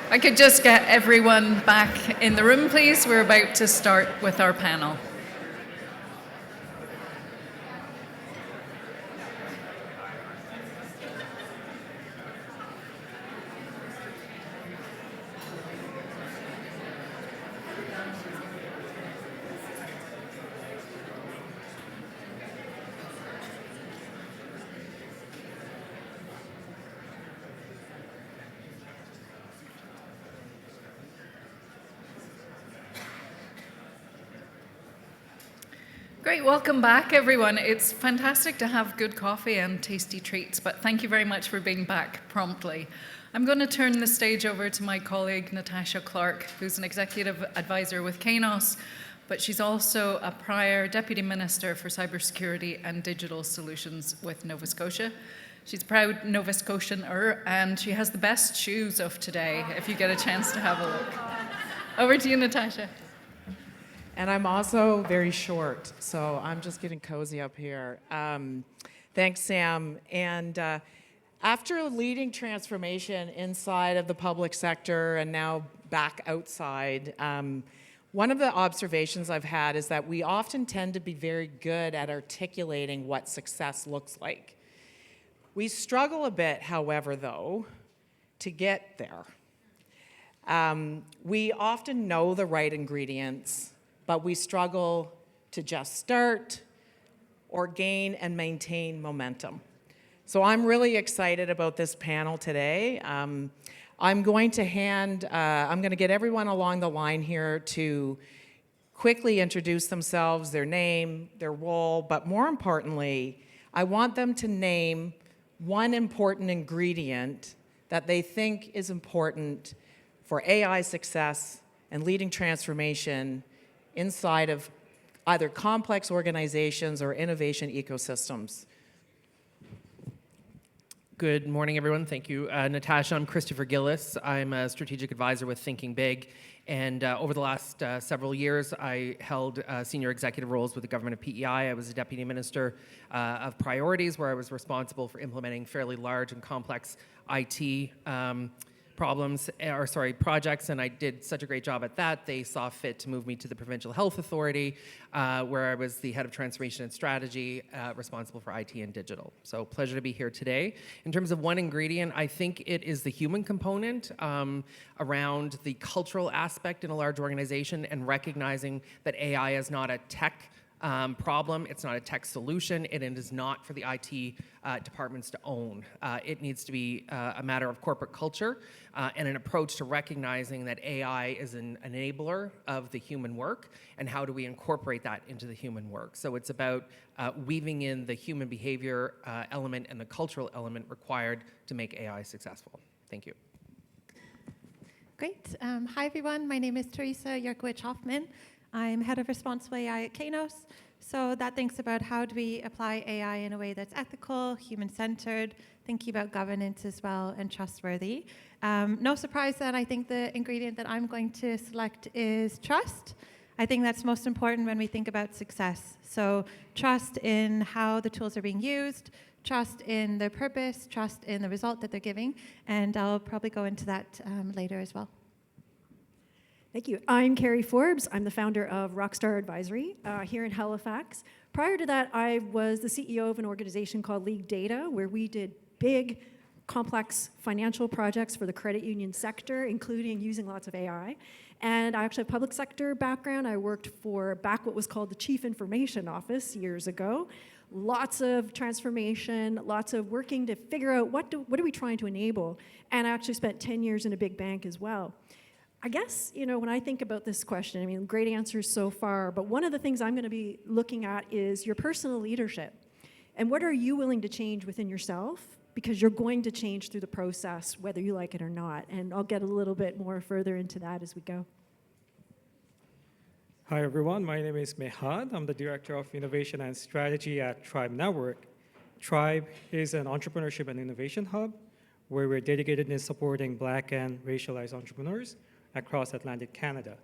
I could just get everyone back in the room, please. We're about to start with our panel. Great, welcome back everyone. It's fantastic to have good coffee and tasty treats, but thank you very much for being back promptly. I'm going to turn the stage over to my colleague Natasha Clarke, who's an executive advisor with Kainos, but she's also a prior Deputy Minister for Cybersecurity and Digital Solutions with Nova Scotia. She's a proud Nova Scotianer, and she has the best shoes of today, if you get a chance to have a look. Over to you, Natasha. And I'm also very short, so I'm just getting cozy up here. Thanks, Sam. And after leading transformation inside of the public sector and now back outside, one of the observations I've had is that we often tend to be very good at articulating what success looks like. We struggle a bit, however, though, to get there. We often know the right ingredients, but we struggle to just start or gain and maintain momentum. So I'm really excited about this panel today. I'm going to get everyone along the line here to quickly introduce themselves, their name, their role, but more importantly, I want them to name one important ingredient that they think is important for AI success and leading transformation inside of either complex organizations or innovation ecosystems. Good morning, everyone. Thank you. Natasha, I'm Christopher Gillis. I'm a strategic advisor with Thinking Big. And over the last several years, I held senior executive roles with the government of PEI. I was a deputy minister of priorities, where I was responsible for implementing fairly large and complex IT projects, and I did such a great job at that. They saw fit to move me to the Provincial Health Authority, where I was the head of transformation and strategy, responsible for IT and digital. So pleasure to be here today. In terms of one ingredient, I think it is the human component around the cultural aspect in a large organization and recognizing that AI is not a tech problem, it's not a tech solution, and it is not for the IT departments to own. It needs to be a matter of corporate culture and an approach to recognizing that AI is an enabler of the human work, and how do we incorporate that into the human work. So it's about weaving in the human behavior element and the cultural element required to make AI successful. Thank you. Great. Hi, everyone. My name is Theresa Yurkewich Hoffmann. I'm head of responsible AI at Kainos. So that thinks about how do we apply AI in a way that's ethical, human-centered, thinking about governance as well, and trustworthy. No surprise then, I think the ingredient that I'm going to select is trust. I think that's most important when we think about success. So trust in how the tools are being used, trust in their purpose, trust in the result that they're giving, and I'll probably go into that later as well. Thank you. I'm Carrie Forbes. I'm the founder of Rockstar Advisory here in Halifax. Prior to that, I was the CEO of an organization called League Data, where we did big, complex financial projects for the credit union sector, including using lots of AI. And I actually have a public sector background. I worked for back what was called the Chief Information Office years ago. Lots of transformation, lots of working to figure out what are we trying to enable. And I actually spent 10 years in a big bank as well. I guess, when I think about this question, I mean, great answers so far, but one of the things I'm going to be looking at is your personal leadership. And what are you willing to change within yourself? Because you're going to change through the process, whether you like it or not. And I'll get a little bit more further into that as we go. Hi, everyone. My name is Mehad. I'm the Director of Innovation and Strategy at Tribe Network. Tribe is an entrepreneurship and innovation hub where we're dedicated in supporting Black and racialized entrepreneurs across Atlantic Canada.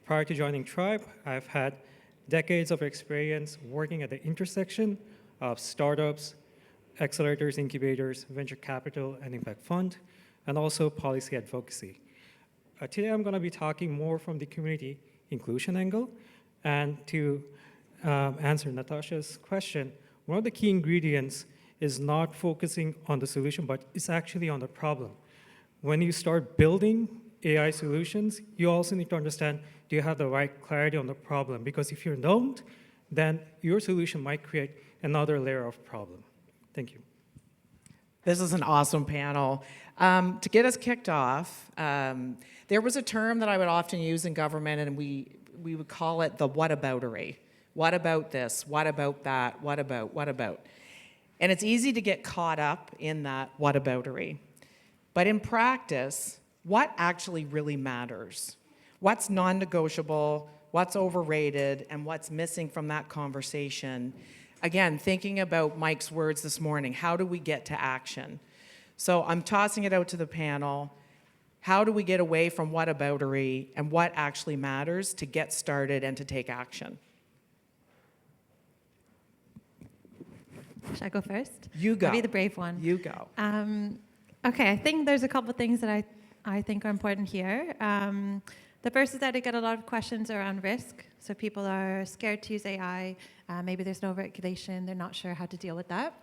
Prior to joining Tribe, I've had decades of experience working at the intersection of startups, accelerators, incubators, venture capital, and impact fund, and also policy advocacy. today I'm going to be talking more from the community inclusion angle. And to answer Natasha's question, one of the key ingredients is not focusing on the solution, but it's actually on the problem. When you start building AI solutions, you also need to understand, do you have the right clarity on the problem? Because if you don't, then your solution might create another layer of problem. Thank you. This is an awesome panel. To get us kicked off, there was a term that I would often use in government, and we would call it the whataboutery. What about this? What about that? What about? What about? And it's easy to get caught up in that whataboutery. But in practice, what actually really matters? What's non-negotiable? What's overrated? And what's missing from that conversation? Again, thinking about Mike's words this morning, how do we get to action? So I'm tossing it out to the panel. How do we get away from whataboutery and what actually matters to get started and to take action? Should I go first? You go. I'll be the brave one. You go. Okay, I think there's a couple of things that I think are important here. The first is that I get a lot of questions around risk. So people are scared to use AI. Maybe there's no regulation. They're not sure how to deal with that.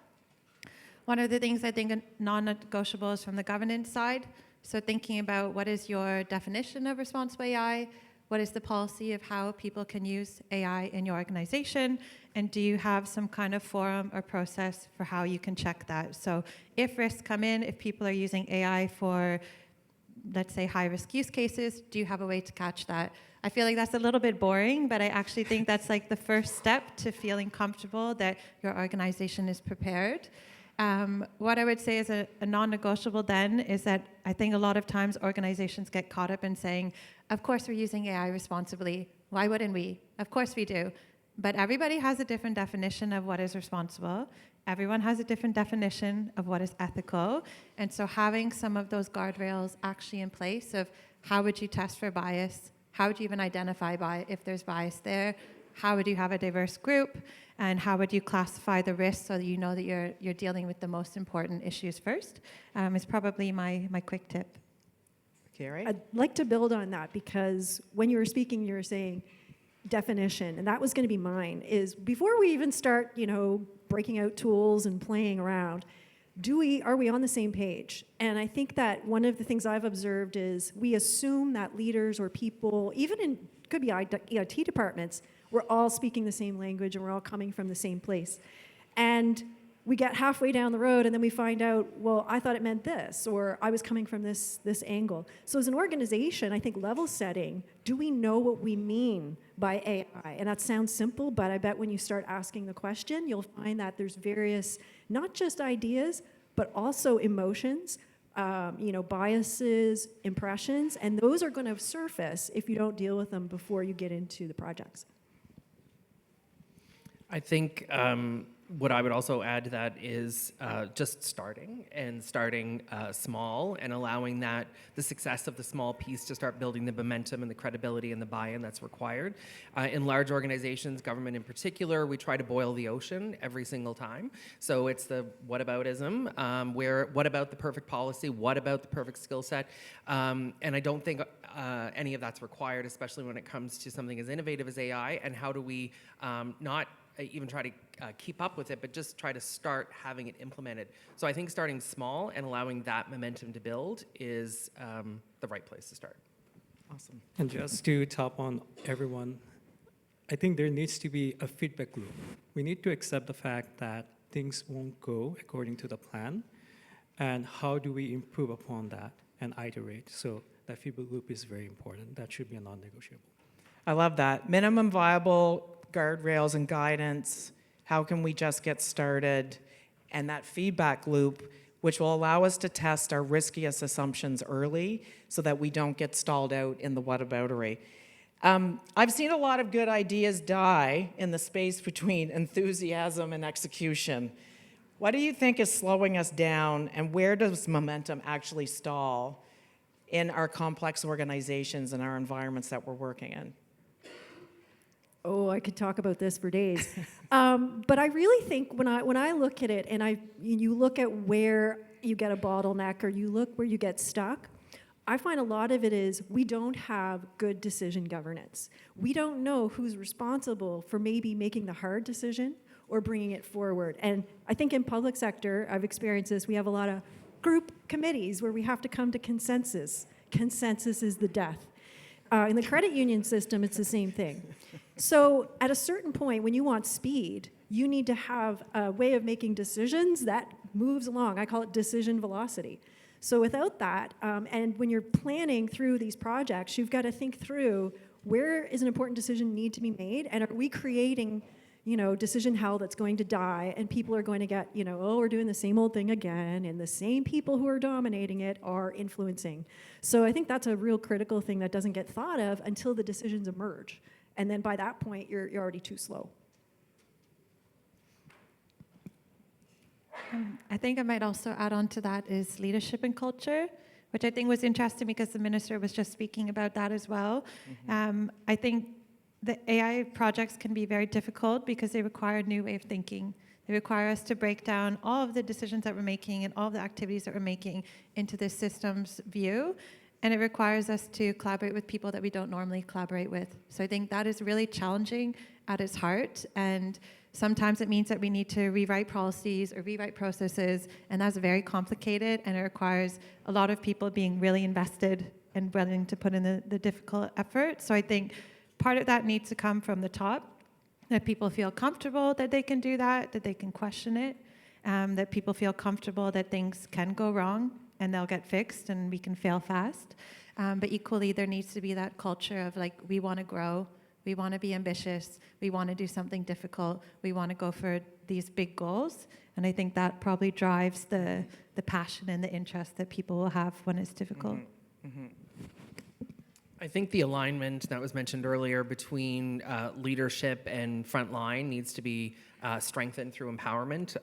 One of the things I think are non-negotiable is from the governance side. So thinking about what is your definition of responsible AI, what is the policy of how people can use AI in your organization, and do you have some kind of forum or process for how you can check that? So if risks come in, if people are using AI for, let's say, high-risk use cases, do you have a way to catch that? I feel like that's a little bit boring, but I actually think that's like the first step to feeling comfortable that your organization is prepared. What I would say is a non-negotiable then is that I think a lot of times organizations get caught up in saying, of course we're using AI responsibly. Why wouldn't we? Of course we do. But everybody has a different definition of what is responsible. Everyone has a different definition of what is ethical. And so having some of those guardrails actually in place of how would you test for bias? How would you even identify if there's bias there? How would you have a diverse group? And how would you classify the risks so that you know that you're dealing with the most important issues first? Is probably my quick tip. Carrie? I'd like to build on that because when you were speaking, you were saying definition, and that was going to be mine, is before we even start, breaking out tools and playing around, are we on the same page? And I think that one of the things I've observed is we assume that leaders or people, could be IT departments, we're all speaking the same language and we're all coming from the same place. And we get halfway down the road and then we find out, well, I thought it meant this, or I was coming from this angle. So as an organization, I think level setting, do we know what we mean by AI? And that sounds simple, but I bet when you start asking the question, you'll find that there's various, not just ideas, but also emotions, biases, impressions, and those are going to surface if you don't deal with them before you get into the projects. I think what I would also add to that is just starting small and allowing that the success of the small piece to start building the momentum and the credibility and the buy-in that's required. In large organizations, government in particular, we try to boil the ocean every single time. So it's the whataboutism, where what about the perfect policy? What about the perfect skill set? And I don't think any of that's required, especially when it comes to something as innovative as AI. And how do we not even try to keep up with it, but just try to start having it implemented. So I think starting small and allowing that momentum to build is the right place to start. Awesome. And just to top on everyone, I think there needs to be a feedback loop. We need to accept the fact that things won't go according to the plan, and how do we improve upon that and iterate. So that feedback loop is very important. That should be a non-negotiable. I love that. Minimum viable guardrails and guidance. How can we just get started? And that feedback loop, which will allow us to test our riskiest assumptions early so that we don't get stalled out in the whataboutery. I've seen a lot of good ideas die in the space between enthusiasm and execution. What do you think is slowing us down, and where does momentum actually stall in our complex organizations and our environments that we're working in? Oh, I could talk about this for days. But I really think when I look at it and you look at where you get a bottleneck or you look where you get stuck, I find a lot of it is we don't have good decision governance. We don't know who's responsible for maybe making the hard decision or bringing it forward. And I think in public sector, I've experienced this, we have a lot of group committees where we have to come to consensus. Consensus is the death. In the credit union system, it's the same thing. So at a certain point, when you want speed, you need to have a way of making decisions that moves along. I call it decision velocity. So without that, and when you're planning through these projects, you've got to think through where is an important decision need to be made, and are we creating, decision hell that's going to die, and people are going to get, oh, we're doing the same old thing again, and the same people who are dominating it are influencing. So I think that's a real critical thing that doesn't get thought of until the decisions emerge. And then by that point, you're already too slow. I think I might also add on to that is leadership and culture, which I think was interesting because the minister was just speaking about that as well. I think the AI projects can be very difficult because they require a new way of thinking. They require us to break down all of the decisions that we're making and all of the activities that we're making into this systems view. And it requires us to collaborate with people that we don't normally collaborate with. So I think that is really challenging at its heart. And sometimes it means that we need to rewrite policies or rewrite processes, and that's very complicated, and it requires a lot of people being really invested and willing to put in the difficult effort. So I think part of that needs to come from the top, that people feel comfortable that they can do that they can question it, that people feel comfortable that things can go wrong and they'll get fixed and we can fail fast. But equally, there needs to be that culture of we want to grow, we want to be ambitious, we want to do something difficult, we want to go for these big goals. And I think that probably drives the passion and the interest that people will have when it's difficult. Mm-hmm. I think the alignment that was mentioned earlier between leadership and frontline needs to be strengthened through empowerment.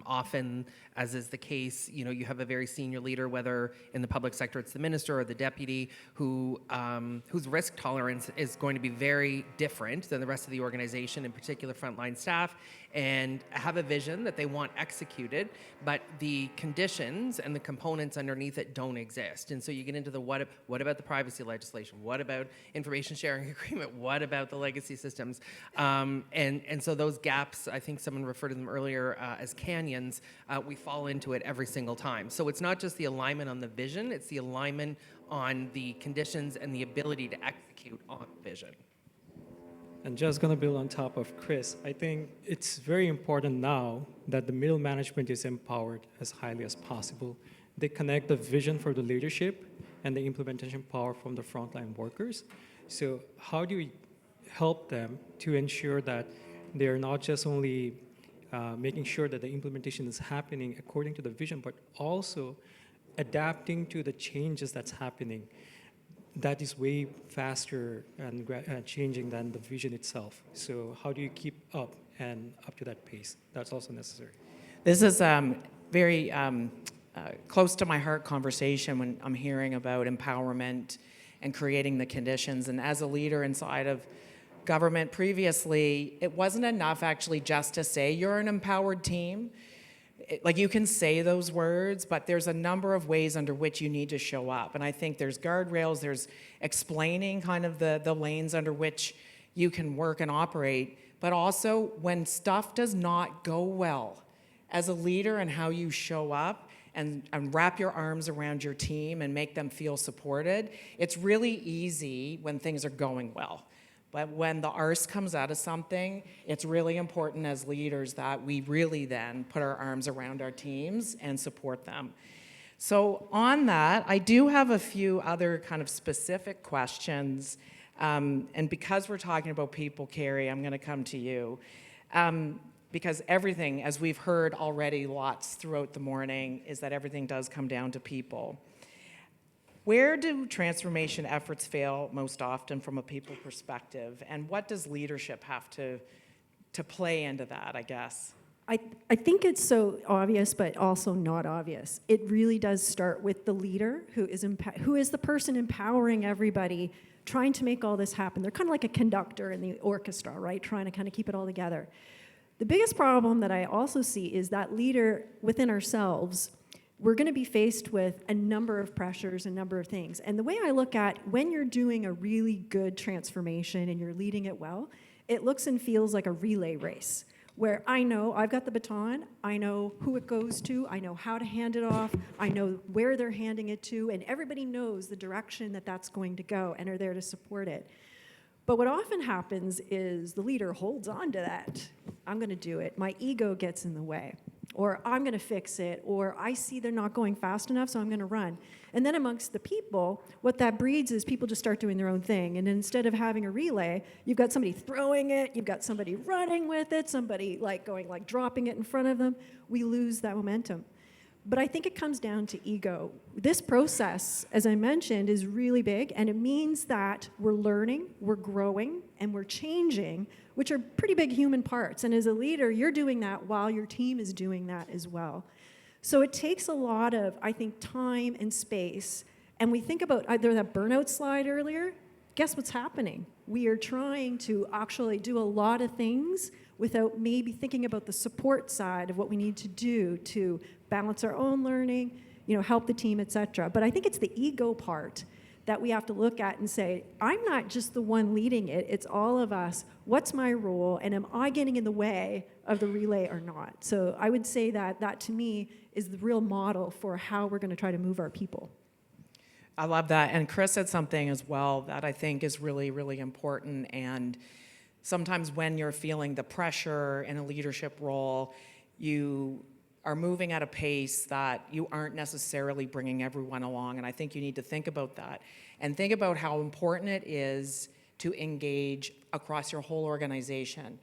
Often, as is the case, you have a very senior leader, whether in the public sector it's the minister or the deputy, whose risk tolerance is going to be very different than the rest of the organization, in particular frontline staff, and have a vision that they want executed, but the conditions and the components underneath it don't exist. And so you get into the what about the privacy legislation? What about information sharing agreement? What about the legacy systems? And so those gaps, I think someone referred to them earlier as canyons, we fall into it every single time. So it's not just the alignment on the vision, it's the alignment on the conditions and the ability to execute on vision. And just going to build on top of Chris, I think it's very important now that the middle management is empowered as highly as possible. They connect the vision for the leadership and the implementation power from the frontline workers. So how do we help them to ensure that they're not just only making sure that the implementation is happening according to the vision, but also adapting to the changes that's happening? That is way faster and changing than the vision itself. So how do you keep up to that pace? That's also necessary. This is very close to my heart conversation when I'm hearing about empowerment and creating the conditions. And as a leader inside of government previously, it wasn't enough actually just to say you're an empowered team. You can say those words, but there's a number of ways under which you need to show up. And I think there's guardrails, there's explaining kind of the lanes under which you can work and operate, but also when stuff does not go well, as a leader and how you show up and wrap your arms around your team and make them feel supported, it's really easy when things are going well. But when the arse comes out of something, it's really important as leaders that we really then put our arms around our teams and support them. So on that, I do have a few other kind of specific questions. And because we're talking about people, Carrie, I'm going to come to you. Because everything, as we've heard already lots throughout the morning, is that everything does come down to people. Where do transformation efforts fail most often from a people perspective? And what does leadership have to play into that, I guess? I think it's so obvious, but also not obvious. It really does start with the leader who is the person empowering everybody, trying to make all this happen. They're kind of like a conductor in the orchestra, right? Trying to kind of keep it all together. The biggest problem that I also see is that leader within ourselves we're going to be faced with a number of pressures, a number of things. And the way I look at when you're doing a really good transformation and you're leading it well, it looks and feels like a relay race, where I know I've got the baton, I know who it goes to, I know how to hand it off, I know where they're handing it to, and everybody knows the direction that that's going to go and are there to support it. But what often happens is the leader holds on to that. I'm going to do it. My ego gets in the way. Or I'm going to fix it. Or I see they're not going fast enough, so I'm going to run. And then amongst the people, what that breeds is people just start doing their own thing. And instead of having a relay, you've got somebody throwing it, you've got somebody running with it, somebody dropping it in front of them. We lose that momentum. But I think it comes down to ego. This process, as I mentioned, is really big, and it means that we're learning, we're growing, and we're changing, which are pretty big human parts. And as a leader, you're doing that while your team is doing that as well. So it takes a lot of, I think, time and space. And we think about either that burnout slide earlier. Guess what's happening? We are trying to actually do a lot of things without maybe thinking about the support side of what we need to do to balance our own learning, help the team, et cetera. But I think it's the ego part that we have to look at and say, I'm not just the one leading it, it's all of us. What's my role, and am I getting in the way of the relay or not? So I would say that to me is the real model for how we're going to try to move our people. I love that. And Chris said something as well that I think is really, really important. And sometimes when you're feeling the pressure in a leadership role, you are moving at a pace that you aren't necessarily bringing everyone along. And I think you need to think about that and think about how important it is to engage across your whole organization.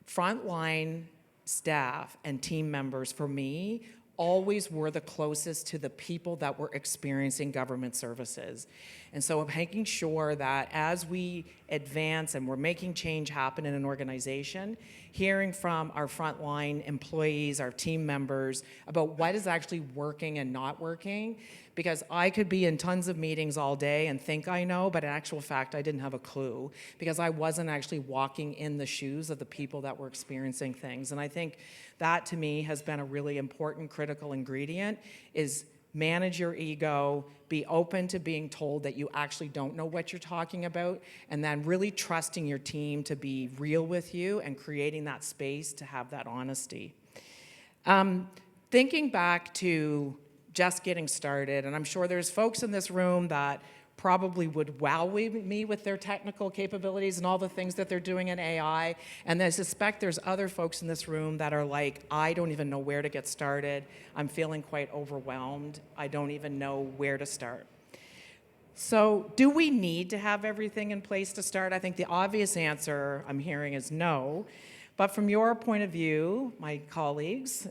Frontline staff and team members, for me, always were the closest to the people that were experiencing government services. And so I'm making sure that as we advance and we're making change happen in an organization, hearing from our frontline employees, our team members, about what is actually working and not working, because I could be in tons of meetings all day and think I know, but in actual fact, I didn't have a clue, because I wasn't actually walking in the shoes of the people that were experiencing things. And I think that, to me, has been a really important, critical ingredient, is manage your ego, be open to being told that you actually don't know what you're talking about, and then really trusting your team to be real with you and creating that space to have that honesty. Thinking back to just getting started, and I'm sure there's folks in this room that probably would wow me with their technical capabilities and all the things that they're doing in AI. And I suspect there's other folks in this room that are like, I don't even know where to get started. I'm feeling quite overwhelmed. I don't even know where to start. So do we need to have everything in place to start? I think the obvious answer I'm hearing is no. But from your point of view, my colleagues,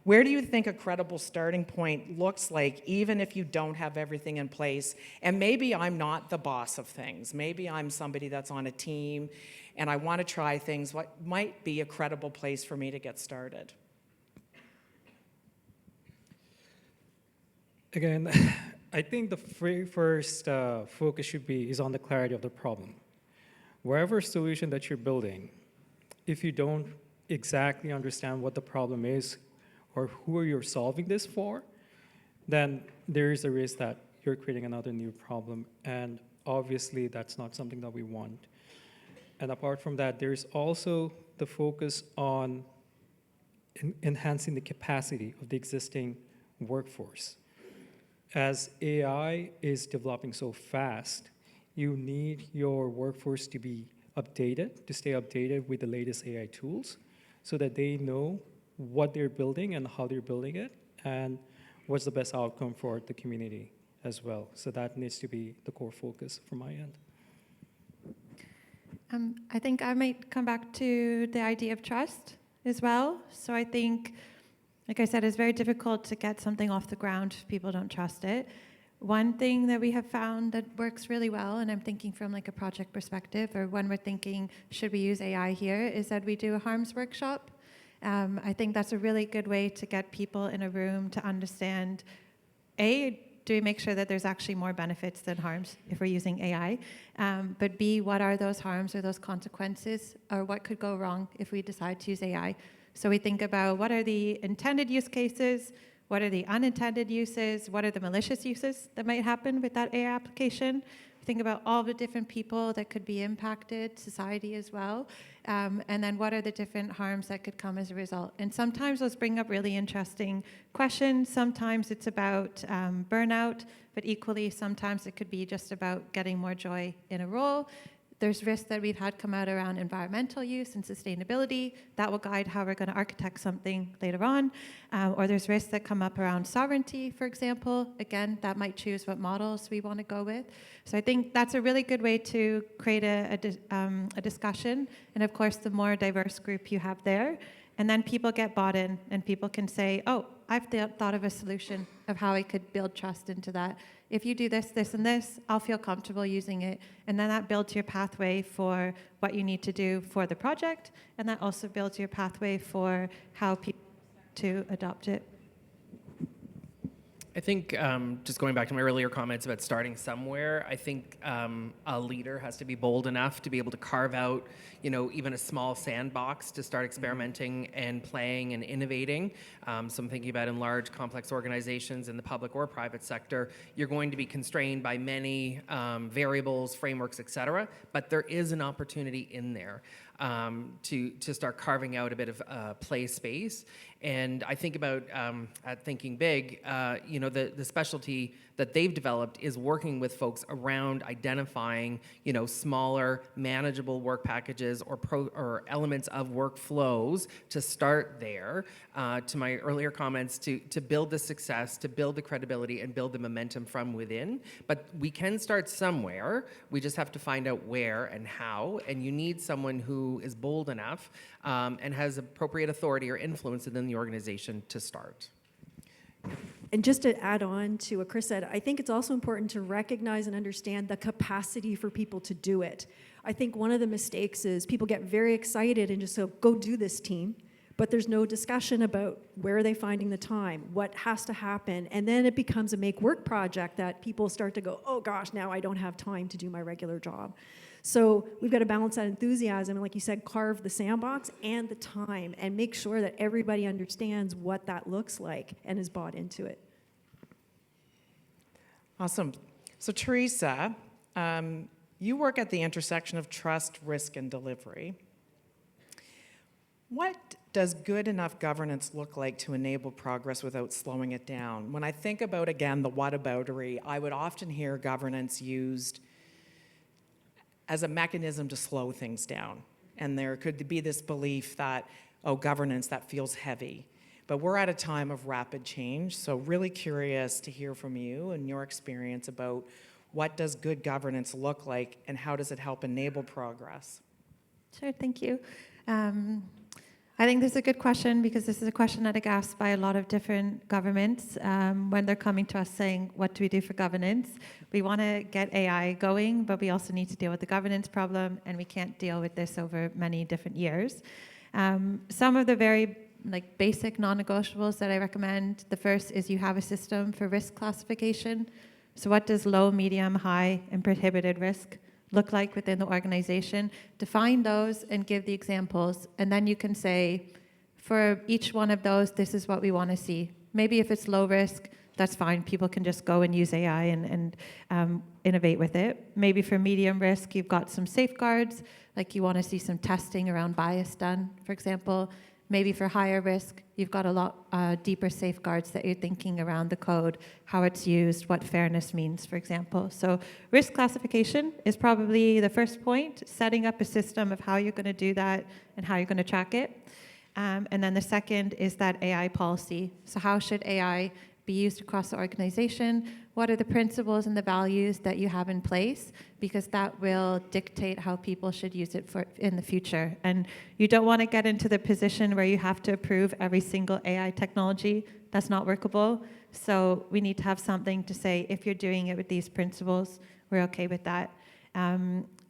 where do you think a credible starting point looks like, even if you don't have everything in place? And maybe I'm not the boss of things. Maybe I'm somebody that's on a team, and I want to try things. What might be a credible place for me to get started? Again, I think the first focus is on the clarity of the problem. Wherever solution that you're building, if you don't exactly understand what the problem is or who you're solving this for, then there is a risk that you're creating another new problem. And obviously, that's not something that we want. And apart from that, there's also the focus on enhancing the capacity of the existing workforce. As AI is developing so fast, you need your workforce to be updated, to stay updated with the latest AI tools so that they know what they're building and how they're building it and what's the best outcome for the community as well. So that needs to be the core focus from my end. I think I might come back to the idea of trust as well. So I think, like I said, it's very difficult to get something off the ground if people don't trust it. One thing that we have found that works really well, and I'm thinking from like a project perspective, or when we're thinking, should we use AI here, is that we do a harms workshop. I think that's a really good way to get people in a room to understand, A, do we make sure that there's actually more benefits than harms if we're using AI? But B, what are those harms or those consequences, or what could go wrong if we decide to use AI? So we think about what are the intended use cases, What are the unintended uses? What are the malicious uses that might happen with that AI application? Think about all the different people that could be impacted, society as well, and then what are the different harms that could come as a result. And sometimes those bring up really interesting questions. Sometimes it's about burnout, but equally sometimes it could be just about getting more joy in a role. There's risks that we've had come out around environmental use and sustainability. That will guide how we're going to architect something later on. Or there's risks that come up around sovereignty, for example. Again, that might choose what models we want to go with. So I think that's a really good way to create a discussion. And of course, the more diverse group you have there, and then people get bought in, and people can say, oh, I've thought of a solution of how I could build trust into that. If you do this, this, and this, I'll feel comfortable using it. And then that builds your pathway for what you need to do for the project, and that also builds your pathway for how people to adopt it. I think just going back to my earlier comments about starting somewhere, I think a leader has to be bold enough to be able to carve out, even a small sandbox to start experimenting and playing and innovating. So I'm thinking about in large, complex organizations in the public or private sector, you're going to be constrained by many variables, frameworks, et cetera, but there is an opportunity in there to start carving out a bit of play space. And I think about at Thinking Big, the specialty that they've developed is working with folks around identifying, smaller, manageable work packages or elements of workflows to start there. To my earlier comments, to build the success, to build the credibility, and build the momentum from within. But we can start somewhere. We just have to find out where and how. And you need someone who is bold enough and has appropriate authority or influence within the organization to start. And just to add on to what Chris said, I think it's also important to recognize and understand the capacity for people to do it. I think one of the mistakes is people get very excited and just go do this, team, but there's no discussion about where are they finding the time, what has to happen, and then it becomes a make work project that people start to go, oh gosh, now I don't have time to do my regular job. So we've got to balance that enthusiasm and, like you said, carve the sandbox and the time and make sure that everybody understands what that looks like and is bought into it. Awesome. So Theresa, you work at the intersection of trust, risk, and delivery. What does good enough governance look like to enable progress without slowing it down? When I think about, again, the whataboutery, I would often hear governance used as a mechanism to slow things down. And there could be this belief that, oh, governance, that feels heavy. But we're at a time of rapid change, so really curious to hear from you and your experience about what does good governance look like and how does it help enable progress? Sure, thank you. I think this is a good question because this is a question that I get asked by a lot of different governments when they're coming to us saying, what do we do for governance? We want to get AI going, but we also need to deal with the governance problem, and we can't deal with this over many different years. Some of the very basic non-negotiables that I recommend, the first is you have a system for risk classification. So what does low, medium, high, and prohibited risk look like within the organization? Define those and give the examples, and then you can say, for each one of those, this is what we want to see. Maybe if it's low risk, that's fine. People can just go and use AI and innovate with it. Maybe for medium risk, you've got some safeguards, like you want to see some testing around bias done, for example. Maybe for higher risk, you've got a lot deeper safeguards that you're thinking around the code, how it's used, what fairness means, for example. So risk classification is probably the first point, setting up a system of how you're going to do that and how you're going to track it. And then the second is that AI policy. So how should AI be used across the organization? What are the principles and the values that you have in place? Because that will dictate how people should use it in the future. And you don't want to get into the position where you have to approve every single AI technology. That's not workable. So we need to have something to say, if you're doing it with these principles, we're okay with that.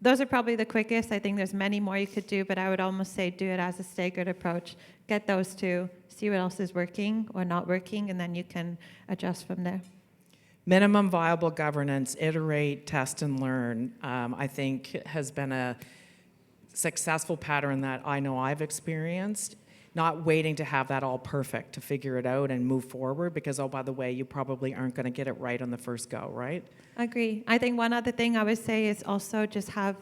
Those are probably the quickest. I think there's many more you could do, but I would almost say do it as a staggered approach. Get those two, see what else is working or not working, and then you can adjust from there. Minimum viable governance, iterate, test, and learn, I think has been a successful pattern that I know I've experienced. not waiting to have that all perfect to figure it out and move forward because, oh, by the way, you probably aren't going to get it right on the first go, right? Agree. I think one other thing I would say is also just have,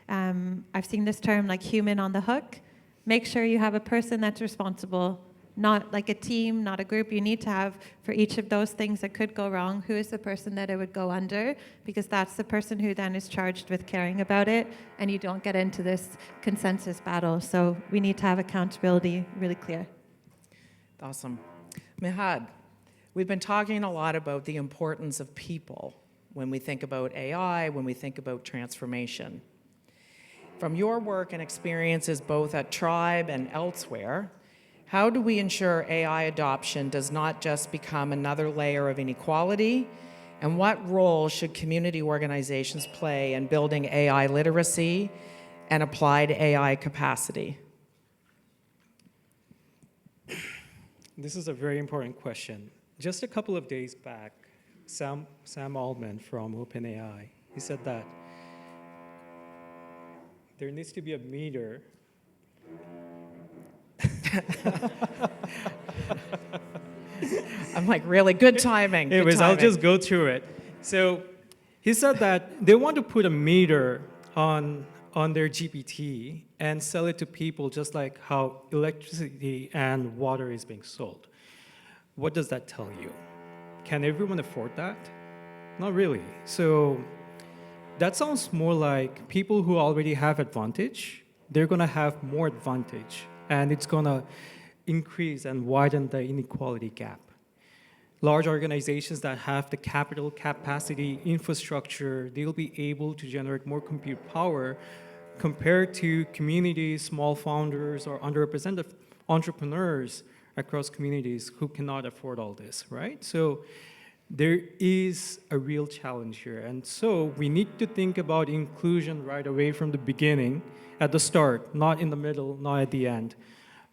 I've seen this term like human on the hook. Make sure you have a person that's responsible, not like a team, not a group. You need to have for each of those things that could go wrong, who is the person that it would go under, because that's the person who then is charged with caring about it, and you don't get into this consensus battle. So we need to have accountability really clear. Awesome. Mehad, we've been talking a lot about the importance of people when we think about AI, when we think about transformation. From your work and experiences both at Tribe and elsewhere, how do we ensure AI adoption does not just become another layer of inequality? And what role should community organizations play in building AI literacy and applied AI capacity? This is a very important question. Just a couple of days back, Sam Altman from OpenAI, he said that there needs to be a meter. I'm like, really good timing. Good Anyways, I'll timing. just go through it. So he said that they want to put a meter on their GPT and sell it to people just like how electricity and water is being sold. What does that tell you? Can everyone afford that? Not really. So that sounds more like people who already have advantage, they're going to have more advantage, and it's going to increase and widen the inequality gap. Large organizations that have the capital, capacity, infrastructure, they'll be able to generate more compute power compared to communities, small founders, or underrepresented entrepreneurs across communities who cannot afford all this, right? So there is a real challenge here. And so we need to think about inclusion right away from the beginning, at the start, not in the middle, not at the end.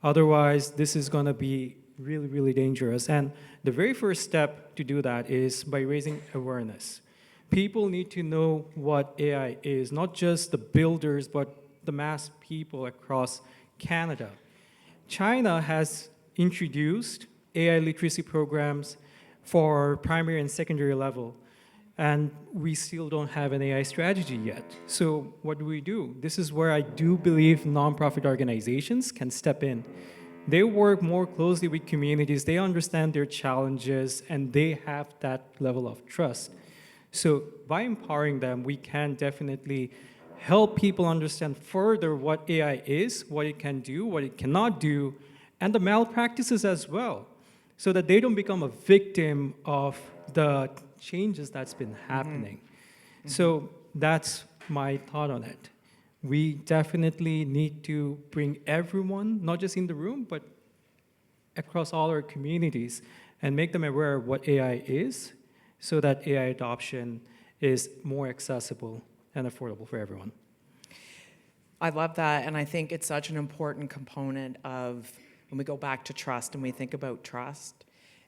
Otherwise, this is going to be really, really dangerous. And the very first step to do that is by raising awareness. People need to know what AI is, not just the builders, but the mass people across Canada. China has introduced AI literacy programs for primary and secondary level, and we still don't have an AI strategy yet. So what do? This is where I do believe nonprofit organizations can step in. They work more closely with communities, they understand their challenges, and they have that level of trust. So by empowering them, we can definitely help people understand further what AI is, what it can do, what it cannot do, and the malpractices as well, so that they don't become a victim of the changes that's been happening. Mm-hmm. So that's my thought on it. We definitely need to bring everyone, not just in the room, but across all our communities, and make them aware of what AI is, so that AI adoption is more accessible and affordable for everyone. I love that, and I think it's such an important component of when we go back to trust and we think about trust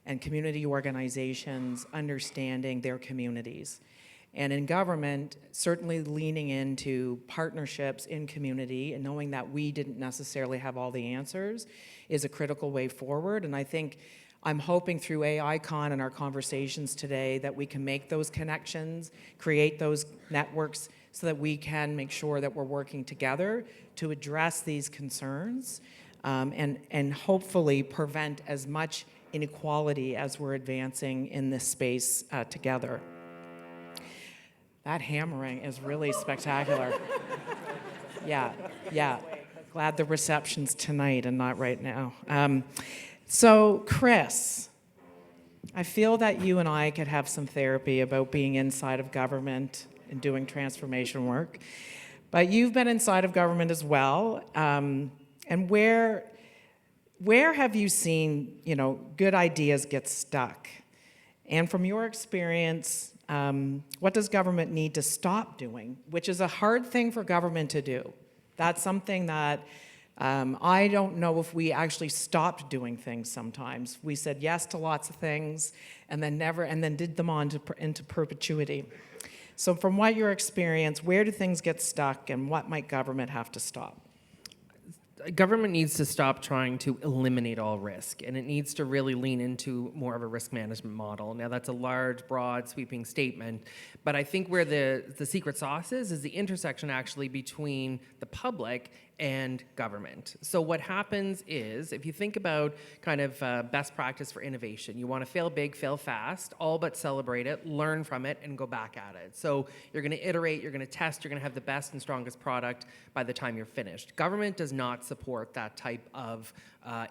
and community organizations understanding their communities. And in government, certainly leaning into partnerships in community and knowing that we didn't necessarily have all the answers is a critical way forward. And I think I'm hoping through AICon and our conversations today that we can make those connections, create those networks so that we can make sure that we're working together to address these concerns and hopefully prevent as much inequality as we're advancing in this space together. That hammering is really spectacular. Yeah. Glad the reception's tonight and not right now. So, Chris, I feel that you and I could have some therapy about being inside of government and doing transformation work. But you've been inside of government as well. And where have you seen, good ideas get stuck? And from your experience, what does government need to stop doing? Which is a hard thing for government to do. That's something that I don't know if we actually stopped doing things sometimes. We said yes to lots of things and then did them on into perpetuity. So from what your experience, where do things get stuck and what might government have to stop? government needs to stop trying to eliminate all risk, and it needs to really lean into more of a risk management model. Now, that's a large, broad, sweeping statement, but I think where the secret sauce is the intersection actually between the public and government. So what happens is, if you think about kind of best practice for innovation, you want to fail big, fail fast, all but celebrate it, learn from it, and go back at it. So you're going to iterate, you're going to test, you're going to have the best and strongest product by the time you're finished. Government does not support that type of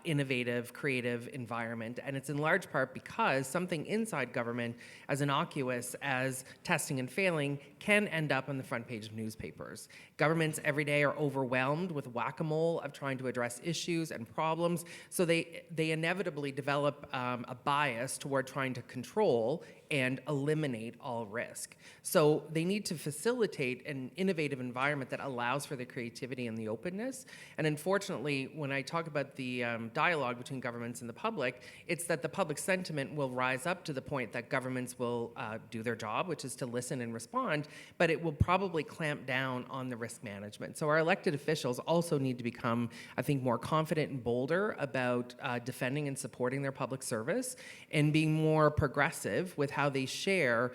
innovative, creative environment, and it's in large part because something inside government, as innocuous as testing and failing, can end up on the front page of newspapers. Governments every day are overwhelmed with whack-a-mole of trying to address issues and problems, so they inevitably develop a bias toward trying to control and eliminate all risk. So they need to facilitate an innovative environment that allows for the creativity and the openness. And unfortunately, when I talk about the dialogue between governments and the public, it's that the public sentiment will rise up to the point that governments will do their job, which is to listen and respond, but it will probably clamp down on the risk management. So our elected officials also need to become, I think, more confident and bolder about defending and supporting their public service and being more progressive with how they share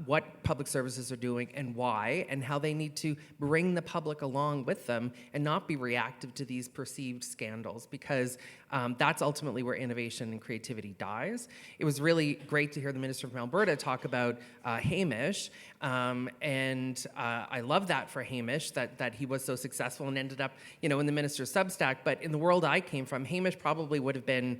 what public services are doing and why, and how they need to bring the public along with them and not be reactive to these perceived scandals, because that's ultimately where innovation and creativity dies. It was really great to hear the Minister from Alberta talk about Hamish, and I love that for Hamish, that he was so successful and ended up, in the minister's Substack. But in the world I came from, Hamish probably would have been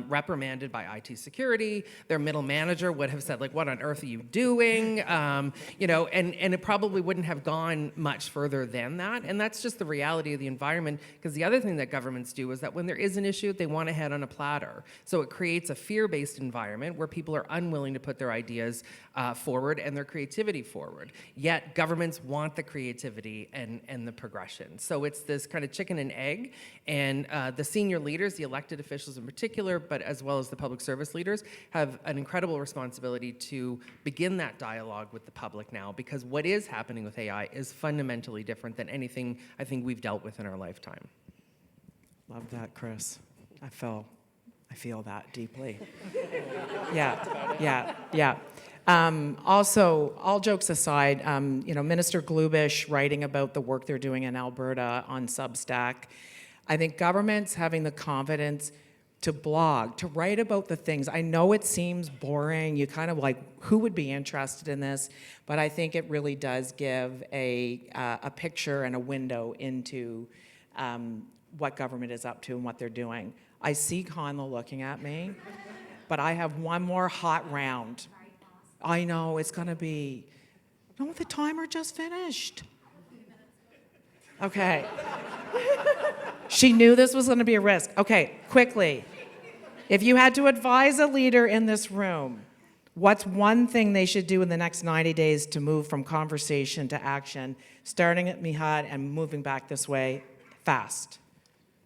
reprimanded by IT security. Their middle manager would have said, like, what on earth are you doing? And it probably wouldn't have gone much further than that. And that's just the reality of the environment, because the other thing that governments do is that when there is an issue, they want to head on a platter. So it creates a fear-based environment where people are unwilling to put their ideas forward and their creativity forward. Yet governments want the creativity and the progression. So it's this kind of chicken and egg, and the senior leaders, the elected officials in particular, but as well as the public service leaders, have an incredible responsibility to begin that dialogue with the public now, because what is happening with AI is fundamentally different than anything I think we've dealt with in our lifetime. Love that, Chris. I feel that deeply. Yeah. Also, all jokes aside, Minister Glubish writing about the work they're doing in Alberta on Substack. I think governments having the confidence to blog, to write about the things. I know it seems boring. You kind of like, who would be interested in this? But I think it really does give a picture and a window into what government is up to and what they're doing. I see Conla looking at me, but I have one more hot round. I know, it's gonna be, no, the timer just finished. Okay. She knew this was gonna be a risk. Okay, quickly. If you had to advise a leader in this room, what's one thing they should do in the next 90 days to move from conversation to action, starting at Mehad and moving back this way fast?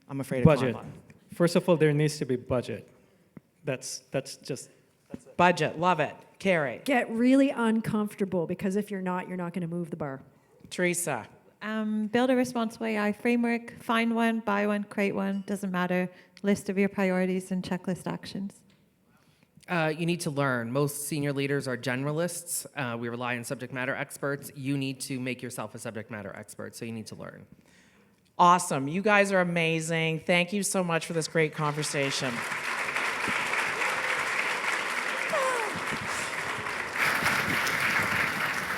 I'm afraid of Budget. Conla. First of all, there needs to be budget. That's it. Budget, love it. Carrie. Get really uncomfortable, because if you're not going to move the bar. Theresa. Build a responsible AI framework. Find one, buy one, create one. Doesn't matter. List of your priorities and checklist actions. You need to learn. Most senior leaders are generalists. We rely on subject matter experts. You need to make yourself a subject matter expert, so you need to learn. Awesome. You guys are amazing. Thank you so much for this great conversation.